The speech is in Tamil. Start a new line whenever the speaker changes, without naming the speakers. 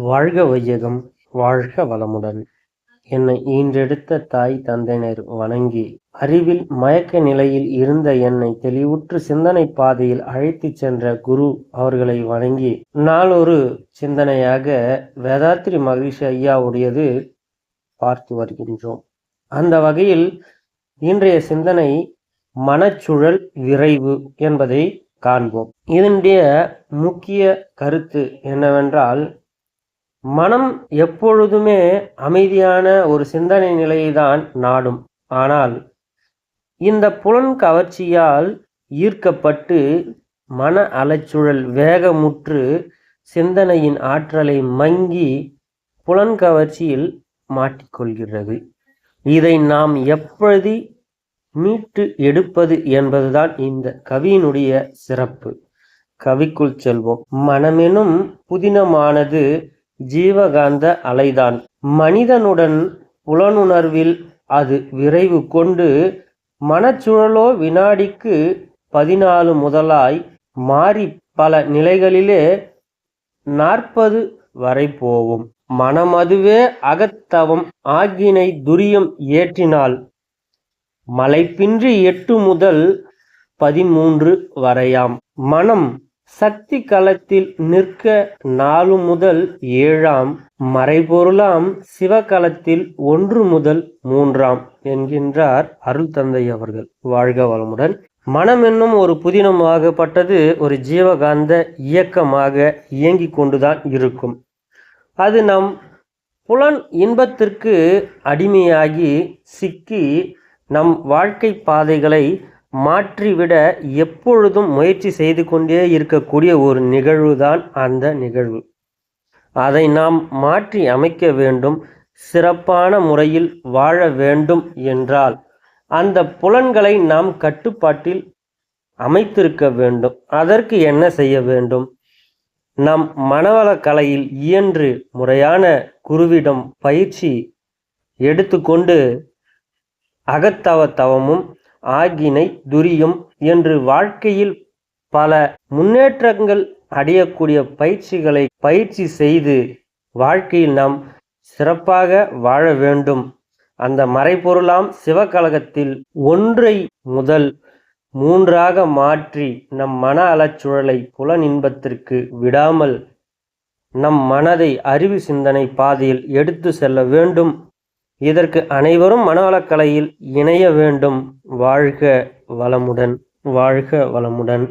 வாழ்க வையகம், வாழ்க வளமுடன். என்னை ஈன்றெடுத்த தாய் தந்தையினர் வணங்கி, அறிவில் மயக்க நிலையில் இருந்த என்னை தெளிவுற்று சிந்தனை பாதையில் அழைத்துச் சென்ற குரு அவர்களை வணங்கி, நாளொரு சிந்தனையாக வேதாத்ரி மகரிஷி ஐயாவுடையது பார்த்து வருகின்றோம். அந்த வகையில் இன்றைய சிந்தனை மனச்சுழல் விரைவு என்பதை காண்போம். இதனுடைய முக்கிய கருத்து என்னவென்றால், மனம் எப்பொழுதுமே அமைதியான ஒரு சிந்தனை நிலையை தான் நாடும். ஆனால் இந்த புலன் கவர்ச்சியால் ஈர்க்கப்பட்டு மன அலைச்சுழல் வேகமுற்று சிந்தனையின் ஆற்றலை மங்கி புலன் கவர்ச்சியில் மாட்டிக்கொள்கிறது. இதை நாம் எப்படி மீட்டு எடுப்பது என்பதுதான் இந்த கவியினுடைய சிறப்பு. கவிக்குள் செல்வோம். மனமெனும் புதினமானது ஜீவகாந்த அலைதான். மனிதனுடன் புலனுணர்வில் அது விரைவு கொண்டு மனச்சுழலோ வினாடிக்கு 14 முதலாய் மாறி பல நிலைகளிலே 40 வரை போகும். மனமதுவே அகத்தவம் ஆகினை துரியம் ஏற்றினால் மலைப்பின்றி 8 முதல் 13 வரையாம். மனம் சக்தி களத்தில் நிற்க 4 முதல் 7ஆம். மறைபொருளாம் சிவகளத்தில் 1 முதல் 3ஆம் என்கின்றார் அருள் தந்தை அவர்கள். வாழ்க வளமுடன். மனம் என்னும் ஒரு புதினமாகப்பட்டது ஒரு ஜீவகாந்த இயக்கமாக இயங்கி கொண்டுதான் இருக்கும். அது நம் புலன் இன்பத்திற்கு அடிமையாகி சிக்கி நம் வாழ்க்கை பாதைகளை மாற்றிவிட எப்பொழுதும் முயற்சி செய்து கொண்டே இருக்கக்கூடிய ஒரு நிகழ்வுதான் அந்த நிகழ்வு. அதை நாம் மாற்றி அமைக்க வேண்டும். சிறப்பான முறையில் வாழ வேண்டும் என்றால் அந்த புலன்களை நாம் கட்டுப்பாட்டில் அமைத்திருக்க வேண்டும். அதற்கு என்ன செய்ய வேண்டும்? நம் மனவள கலையில் இயன்று முறையான குருவிடம் பயிற்சி எடுத்துக்கொண்டு அகத்தவ தவமும் ஆகினை துரியம் என்று வாழ்க்கையில் பல முன்னேற்றங்கள் அடையக்கூடிய பயிற்சிகளை பயிற்சி செய்து வாழ்க்கையில் நாம் சிறப்பாக வாழ வேண்டும். அந்த மறைபொருளாம் சிவகலகத்தில் 1 முதல் 3ஆக மாற்றி நம் மன அலச்சுழலை புலன் இன்பத்திற்கு விடாமல் நம் மனதை அறிவு சிந்தனை பாதையில் எடுத்து செல்ல வேண்டும். இதற்கு அனைவரும் மனவளக்கலையில் இணைய வேண்டும். வாழ்க வளமுடன். வாழ்க வளமுடன்.